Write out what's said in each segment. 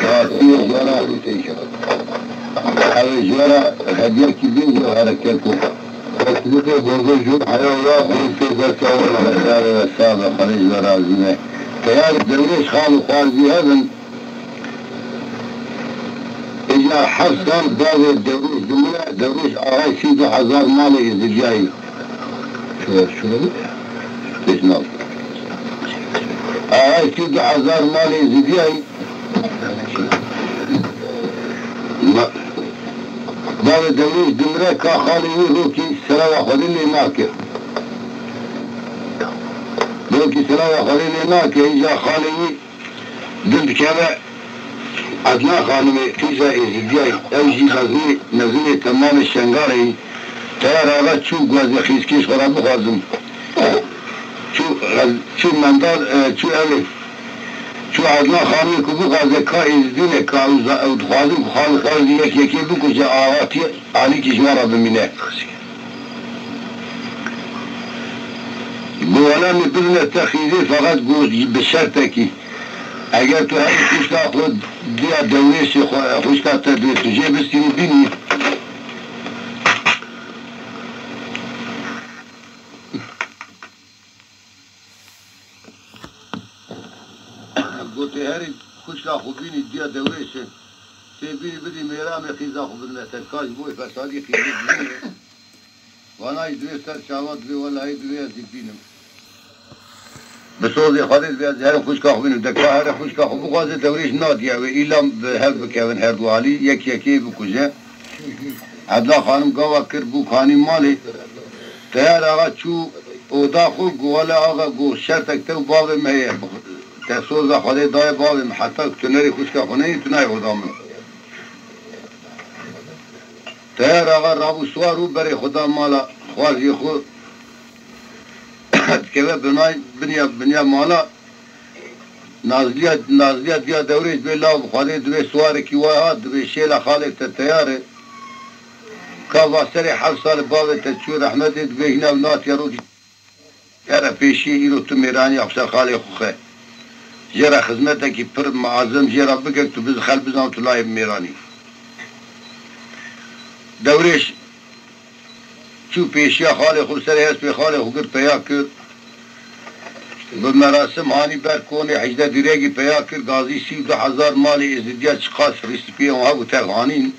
راستی جارا اوه جارا هدیه کی دین جو حرکت کو رسلی که بزرگ شد حیولا خود که دست اول بسار و ساب خریج و رازیمه تیار درویش خال و خوارزی هدن اجا حفظان داو درویش دمونه درویش آقای 32,000 مال ازدیایی شنو بود؟ بشنال آقای 32,000 مال ازدیایی داو درویش دمره که خالیوی رو که سرا و خودی لینا که رو که سرا و خودی لینا که اجا خالیوی دل بکمه ادنا خانم خیزه ازدیای اوجی نزوی تمام شنگاری تیار آقا چو گوز خیزکیش خورا بخوازم چو مندار چو اوی چو ادنا خانم که بخوازه که ازدینه که خوازم خال خال یکی بکشه آقاتی علی کشمارا بمینه بوالا میبرنه تخیزه فقط گوز بشرطه که اگر تو هر خوشتا خود دیا دوریش خوشتا تدوی تجه بستینی بینی گوته هر خوشتا خود بینی دیا دوریش تی بینی بدی میرام خیزا خود بدنه ترکاش بوی فسادی خیزی بینی وانای دوی سر شاوات دوی والای دوی ازی بینم بسوزی خالد بیاد هر خوشکا خوبینم دکا هر خوشکا خوب بخوازه دوریش نادیه و ایلام به هر بکوین هر دوالی یکی بکوزه عبدالله خانم گاوا کر بو خانی مالی تیار آقا چو اودا خو گواله آقا گو شرطک تو باب مهیه تسوز خالد دای باب حتی تنری خوشکا خونه تنای خدامه تیار آقا رابو سوارو بری خدا مالا خوازی خود که بنای بنیا مالا نازلیت دیا دوریش به لاو خواهده دوی سواره کی وای دوی شیل خالق تا تیاره که واسر 7 سال باوی تچور احمد دوی هنا و نات یارو یاره پیشی ایرو تو میرانی افسر خالق خوخه جرا خدمته کی پر معظم جرا بگه تو بز خل بزن تو لایب میرانی دوریش چو پیشی خالق خود سر هست به خالق خود پیا کرد به مراسم هانی بر کنه 18 دیرگی پیا کرد گازی 32,000 مالی ازدیا چقاس ریسپی اونها و تغانین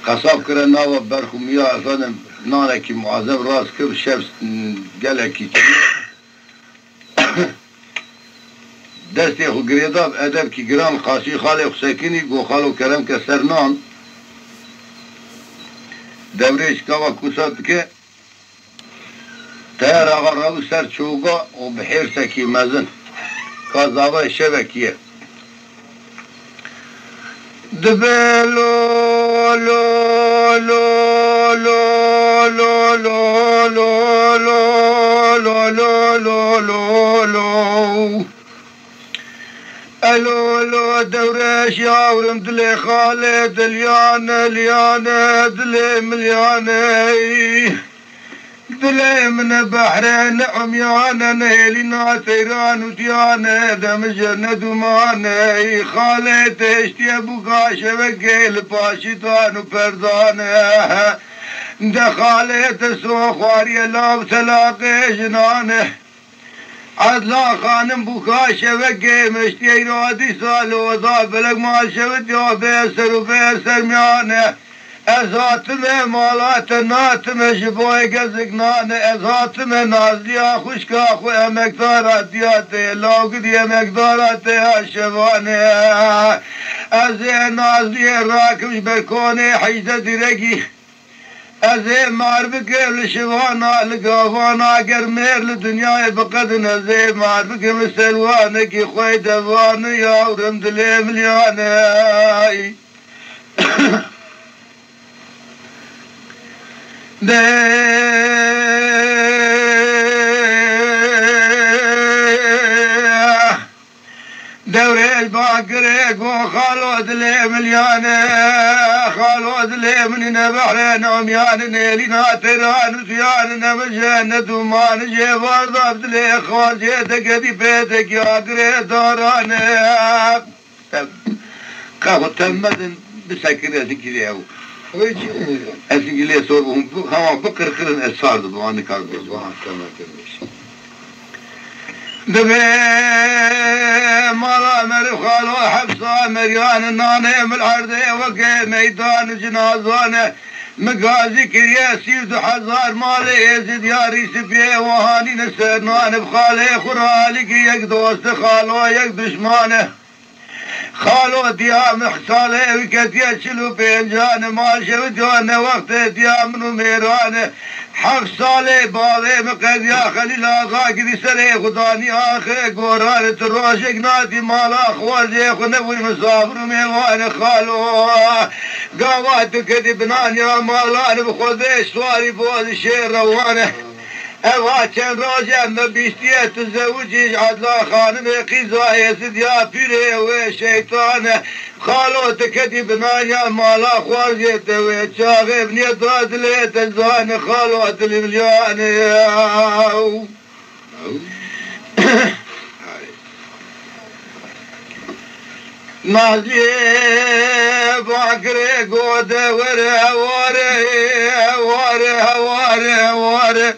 قصاب کرد ناو برخومیا افادم نانکی معظم راست کرد شب گلکی دستی خو گریداب ادب کی گرام خاصی خالق سکینی گو خالو کرم که سرنان دوریش کوا کوسات که تیار آقا رو سر چوگا و بحیر سکی مزن کازاوه شبکیه دبه لو لو لو لو لو لو لو لو لو لو لو لو الو دورش ياورم دلي خالد ليانه دلي مليانه دلي من بحرين عميانه نيلنا ثيران وتيانه دم جنة ومانه خالد اشتي ابوكا شبكي باشتان وفردانه دخالت سوخواري لاب تلاقي جنانه عدلا خانم بوكا شبكي مشتي ايرادي سال وضا بلق مال شبت يا بيسر وبيسر ميانه ازاتمه مالات ناتمه جبوي قزقنانه ازاتمه نازليا خشكا خو امكدارات دياته لاقد امكدارات يا شبانه ازي نازليا راكمش بركوني حيزة درقي ازي معرفك لشوانا لقافانا قرمير لدنيا بقدن ازي معرفك مسلوانك خوي دفان يا ورمد لي ملياني دوري الباقريق وخالود لي مليانه خالود لي من بحرين عميان نيلنا تيران وسيان نمجنة ومان جيبار ضبط لي خواجيتك دي بيتك يا قريت دارانه خاف تمدن بسكر أسكيليه أسكيليه صورهم هم بكر كرن أسفار دواني كاربيز Doğan tamam demiş. دبي مرا مرف خالو حفصة مريان الناني من العرضي وقي ميدان جنازانه مقازي كريا سيد حزار مالي يزيد يا ريس بيه وهاني نسرنان بخالي خرالك يك دوست خالو يك دشمانه خالو ديام حصالي وكتيا شلو بينجان مال شفتوان وقت ديام نميرانه حق صالي باوي مقد يا خليل آغا كذي سري خداني آخي قوران تروشك نادي مالا خوازي خنبوي مسافر ميوان خالو قاوات كذي بنان يا مالان بخوذي سواري بوذي شير روانه اواتشن روجه مبيشتيه تزوجي عدلا خانم قيزا يسد يا بيري وشيطانه خالو تكدي بنايا مالا خوازيت وشاغي بني ضاد ليت الزان خالو المليان نازلي باكري قود وره وره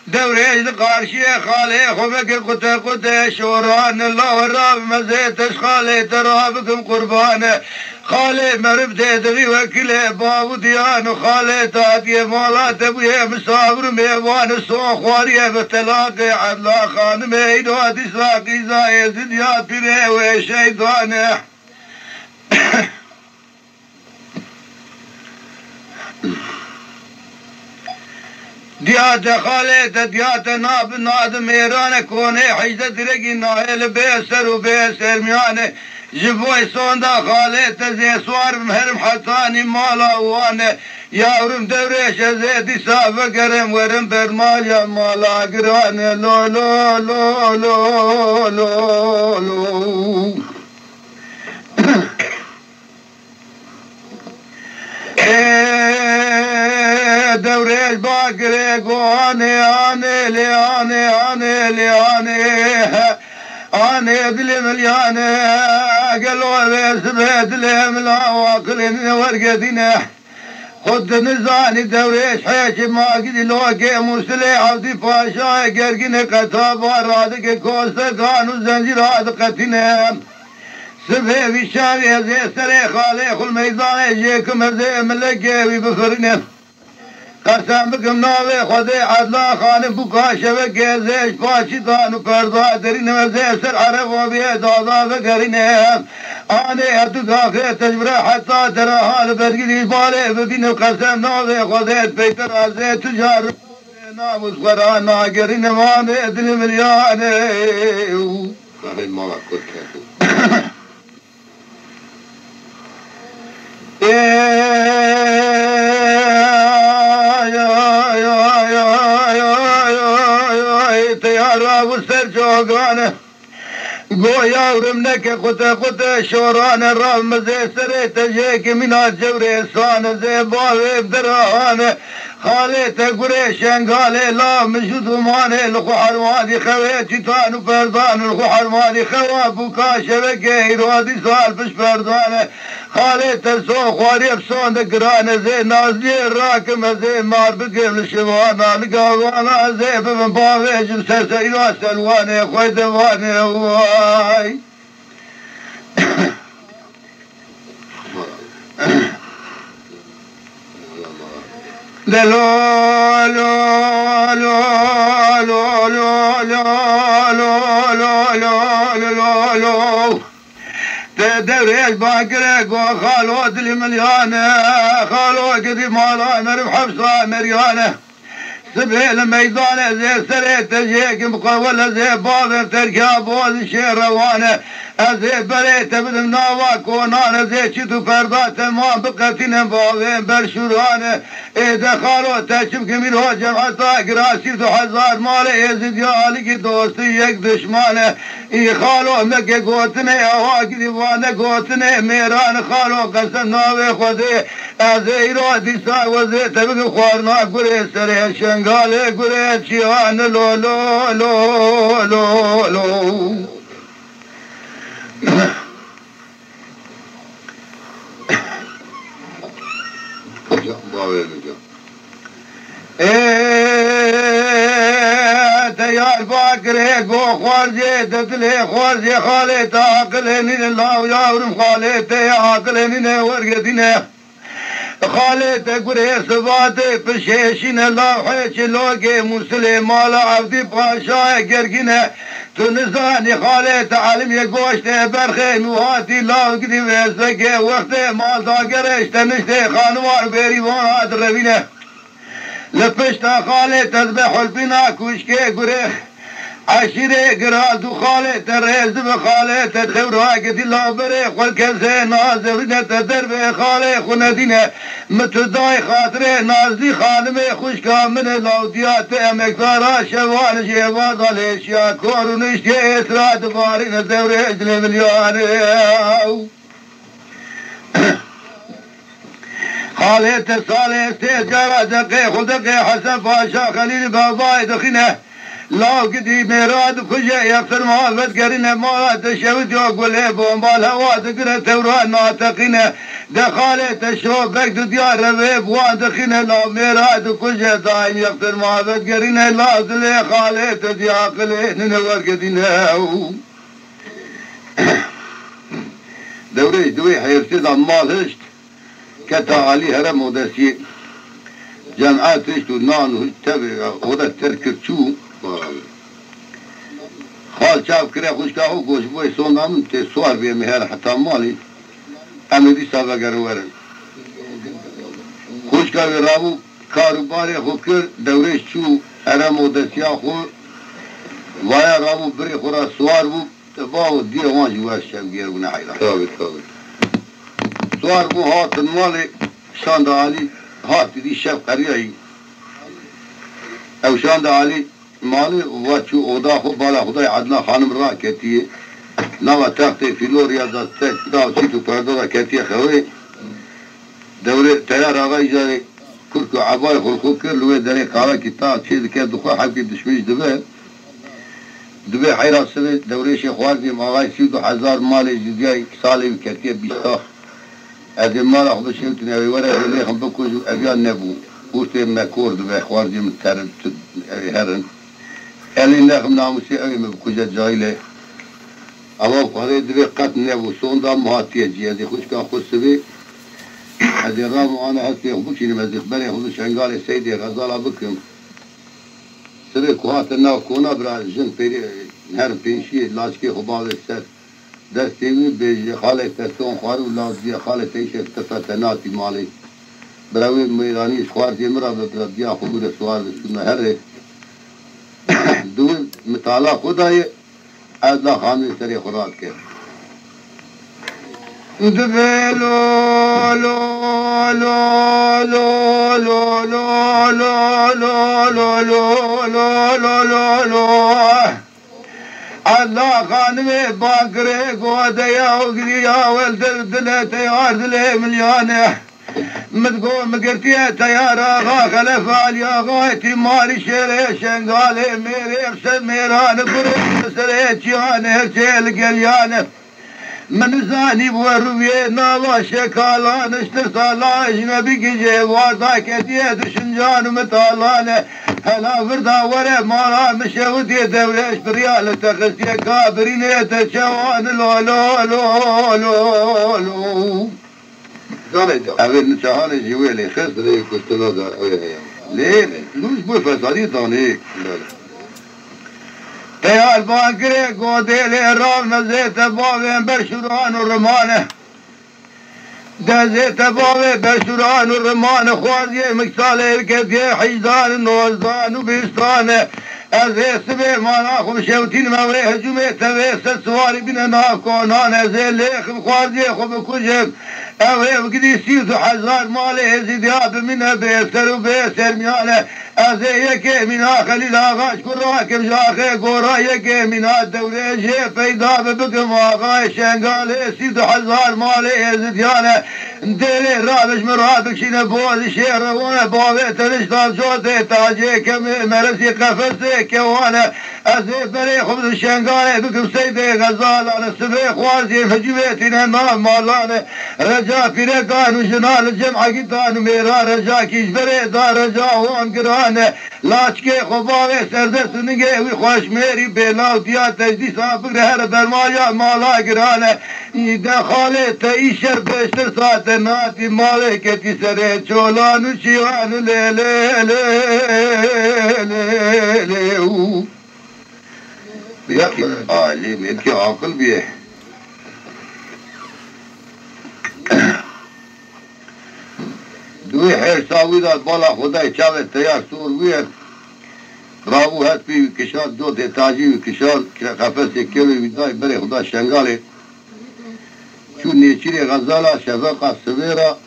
دوريج قارشي خالي خبك قطة شوران الله الراب مزيتش خالي ترابكم قربانه خالي مرب تدغي وكله بابو ديانو خالي تاتي مالات ابويا مسافر ميوان الصوخواريه بتلاقي عدلا خان ميدو تساقي زايد يا بيري وشيطانه ديات خالد ديات ناب ناد ميران كوني حجدة رقي نايل بيسر وبيسر ميانه جبوي صوندا خالد زي سوار بمهرم حتاني مالا وانه يا ورم دوريش زيدي سافة قرم ورم برمال يا مالا قرانه لو لو لو لو لو لو دوريش باقري قواني اني دلي مليانه قالوا بس بيت لي ملا واكلين ورقتنا خد نزاني دوريش حيش ما قد لوكي مرسلي عبدي فاشاي قرقني قطاب ورادك كوستا كانوا زنجرات قتنا سبه في الشارع زي سري خالي خل ميدان يجيكم زي ملقي بفرنا قسم بكم ناوي خذي عدلا خان بكاشة وكيزيش باشتان وفرضا درين وزي سر عرب وبيد عضا فكرنا اني اتدافع تجبر حتى ترى حال برقدي بالي بدين القسم ناوي خذي بيتر عزي تجار ناموس قران ناقرين ماني ادري ملياني Kahve mala kurke. تيارا وسر جوغانه گویا ورمنك قطة شوران الرام زي سري تجيك من الجوريسان زي باوي بدرهانه خالي تقريش قالي لا مشدو ماني لخو حرمادي خوي تيتان وفردان لخو حرمادي خواب وكاشة وكير وادي سال فش فردانه خالي ترسو خواري بسون دقرانه زي نازلي الراكم زي مار بقيم الشوانا لقاوانا زي بمن باوي جمسة سيلو سلواني خوي دواني واي لا لا لا لا لا لا لا لا لا لا لا تدري باقرك وخالو دلي مليانه خالو قدي مالا مرب حفصه مريانه سبيل ميدانه زي سري تجيك مقاوله زي باذر تركاب وزي شير روانه ازي بريت بدم ناواك ونانا زي شتو فردات ما بقتين باوين برشورانه اذا خالو تشبك من هو جمعتا قراسي تو حزار مالي يزيد يالك دوستي يك دشمانه اي خالو مكي قوتني اواك ديوانه قوتني ميران خالو قسم ناوي خذي ازي رادي سا وزي تبقى خوارنا قري سري شنقالي قري شيان لو لو لو لو لو باور میکنم تیار باکره گو خوارجه دتله خوارجه خاله تا عقله نینه لاو یاورم خاله تا عقله نینه ورگدینه خاله تا گره سواته پشیشینه لاوحه چلوگه مسلم مالا عبدی پاشای گرگینه تو نزانی خاله تا علم یک گوشته برخه نوهاتی لاو گدی وزدگه وقت مال داگرش تنشته خانوار بریوان روینه لپشتا خاله تذبح البنا كوشكي قريخ عشيري قراد وخاله تريز بخاله تدورها قد الله بريخ والكنسي نازلنا تدربي خاله خندينه متداي خاطري نازلي خانمي خوشكا من الاوديات مقدارا شوال جيواد الاشياء كور ونشتي اسراد بارين الدوري اجلي مليون خالد صالح استجارة دقي خلدقي حسن باشا خليل باباي دخينه لا قدي ميراد كجا يكسر معافت قرينه ما تشوت يقول لي بومبال هوا تقرا توران ناطقينه دخالة تشوف بك ديار ربيب وان دخينه لا ميراد كجا دايم يكسر معافت قرينه لا زلي خالد دياقلي ننور قدينه دوي حيرتد عمال هشت كتا علي هرم ودسي جمعات رشتو نانو تبع ودا تركتشو خال شاف كرا خوشكاهو گوش بوي سونام ته سوار بي مهر حتى مالي امدي سابا گرورن خوشكاوي رابو کاروبار خوکر دورش چو هرم ودسيا خو وایا رابو بري خورا سوار بو تباو دي وانجي واشم گيرونه حيرا تابي سوار بو هات المالي شاند علي هات دي شب قريعي او شاند علي مالي وچو اودا خو بالا خدای عدنا خانم را کتیه نوا تخت فلوريا دسته دا چیتو پردا کتیه خوي دوره تیار آقا اجاره کرکو عبای خلقو کر لوه داره قاوه کتاب چیز که دخوا حبکی دشمش دبه حیرا سوه دوره شیخوار دیم آقای 32,000 مال جدیای سالی کتیه بیستا از مال خود شیوتنی اوی وره اولی هم بکوزو اویان نبو اوشتی مکور دبه خوار دیم ترن هرن الی نخم ناموسی اوی مبکوزه جایله اما قهره دبه قط نبو سوندا مهاتیه جیازی خوشکان خود سوه از رام آنها هستی بکنیم از اخباری خود شنگال سیدی غزالا بکم سوه کوهات ناو کونا برا جن پیری هر پینشی لاچکی خوباوه سر دستیوی بیجی خاله تستون خوارو لازی خاله تیش افتفت ناتی مالی براوی میرانیش خوار جمرا بیا خوبور سوار بسونه هره دو مطالعه خدای از لا خانوی سری خوراد کرد دبه لو لو لو لو لو لو لو لو لو لو لو لو لو الله خانمي باكري قوديا وقريا ولد دلتي عرضلي مليانه متقوم مقرتي تيار آغا خلف عليا غايتي مالي شيري شنقالي ميري بسد ميران قريب سريت جاني هرسيل قليانه من زاني بوروي ناوا شكالان اشترسالا اجنبي كجي واردا كتيه دشنجان متالانه هلا فردا ورا مالا مشوتي دولش بريال تخسي كابرينه تشوان لو لو لو لو لو اول نشان جويلي خسري كنتنا دار ليه لوش بو فسادي دانيك تيار باكري قوديلي رام نزيت بابين برشوران الرمانه دزيت بابي برشوران الرمانه خوازي مكسالي الكتيه حيزان نوزان وبيستانه ازي سبي ما ناخذ شوتين موري هجومي تبيس السواري بنا ناكونان ازي ليخ خوازي خب كجب اوه وقدي سيوتو حزار مالي زيدياب منها بيسر وبيسر ميانه ازي يكي منها خليل آغاش كراكب جاخي قورا يكي منها الدوليجي فيدا ببقم آغاش شنقالي سيوتو حزار مالي زيديانه ديلي رابش مرابك شين بوز شير وانا بابي تنشطان جوتي تاجي كمي مرسي قفزي كوانا از برای خود شنگانه بکم سیده غزالان سبه خوازی فجویتین مالان رجا پیرکان و جنال جمع گیتان میرا رجا کیش بره دا رجا وان گرانه لاچکه خوباوه سرده سنگه وی خوش میری بیلاو دیا تجدیس آفکر هر برمایا مالا گرانه ایده خاله تا ایشر بشتر ساعت ناتی ماله کتی سره چولان و شیوان لی لی لی لی لی یکی عالم یکی عاقل بیه دوی حرساوی داد بالا خدای چاوه تیار سور ویر راو هست بی کشار دو تاجی کشار قفص کلوی ویدای بره خدا شنگاله چون نیچیری غزالا شفاقا سویرا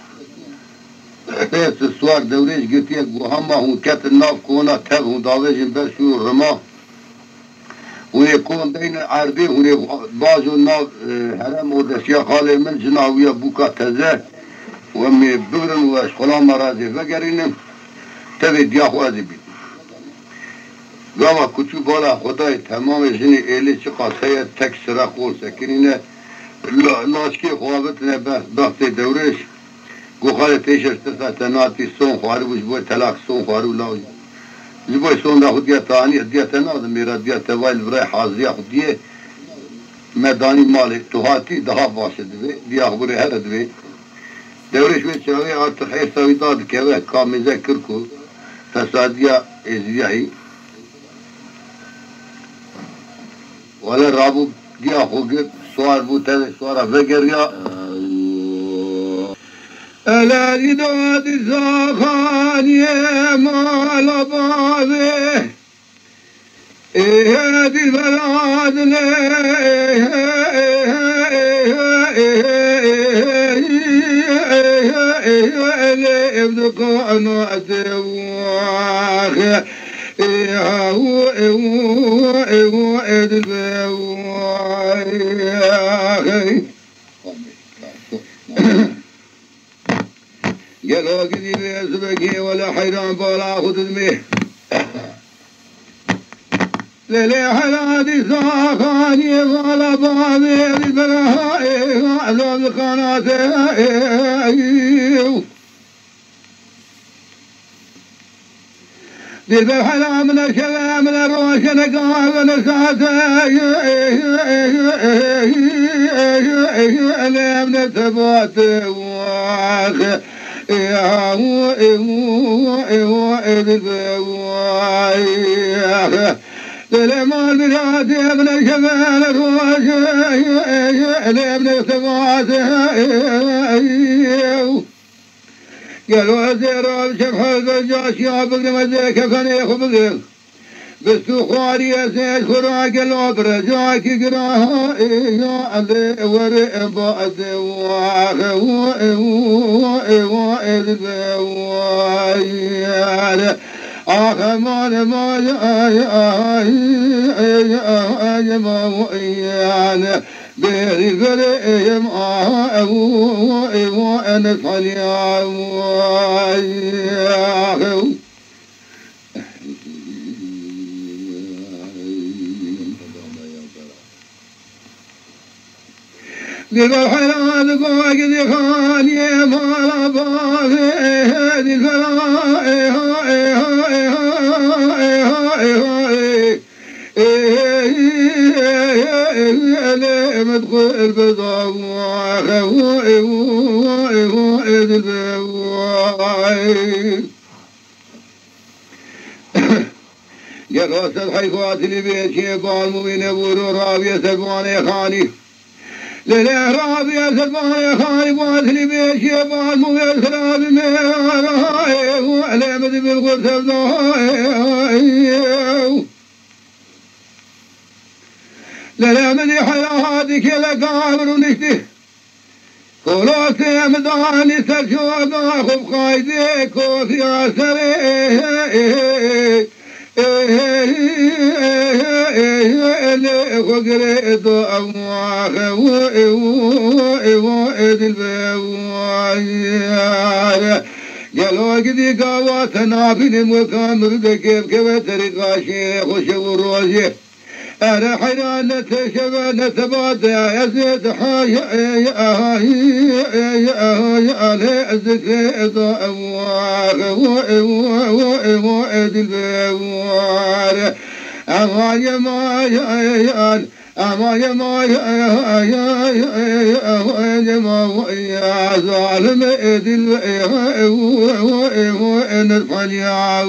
پیس سوار دوریش گرتی گوهما هون کت ناف کونا تب هون داویجن برشو رما هونه کون دین عربی هونه بازو ناف هرم و دسیا خاله من جناویا بوکا تزه و امی بگرن و اشخلا مرازی وگرینم تبی دیاخوازی بید گاما کچو بالا خدای تمام جنی ایلی چه قاسه تک سرا قول سکنینه لاشکی خوابتنه بخت دورش گوخال تیشش تسا ناتی سون خوارو بوش بوی طلاق سون خوارو لاوی جبوی سون دا خود دیا تانی دیا تناد میرا دیا توایل برای حاضری خود دیه مدانی مالی توهاتی daha باشه دوی دیا خبری هر دوی دورش وی چاوی artık حیثاوی داد که وی کامیزه کرکو تصادیا ازیایی ولی رابو دیا خوگه سوار بوده سوارا بگر یا الذي دعت الزاخاني مال بابه هذه البلاد ابدك انا اتواخ هو قالوا كذي بيسبكي ولا حيران بالا خدمي للي حلادي ساخاني بالا بابي البراهي عذاب القناة دي بالحلا من الكلام من الروش نقاها من الساعة اللي من الثبات واخ للمال بلادي ابن الجمال الروش ابن الثبات قالوا زيرو بشبح البجاش يا بقر مزيك كان يخبزك بستو خواري يسيج خراك الأبر جاك قراها يا علي ورق بعد واخو آخمان ما يا ما بيري فريم أنا صليا قل الحلال قاعد يخاني ما باغي هذه الفراء مدخل البضاء جراس الحيفات اللي بيتشي بالمبين ابو رابية سبواني خاني لله رابية سبواني خاني بواسلي بيتشي بالمبين سراب ميراي وعلامة بالقرص للا من حياتك لقابر ونشته كلوك مداني سرشوق خب قايدك وفي عسره وقريت أمواخ وإذ البوار قالوا قدي قوات نافين المكان مرد كيف طريقة شيخ وشو الروجه أنا حيران تشبه تبادى يزيد حيا يا الزكيد وإد البوار أما يا ما يا أما يا ما يا ما يا ظالم إد البوار وإن الفنيا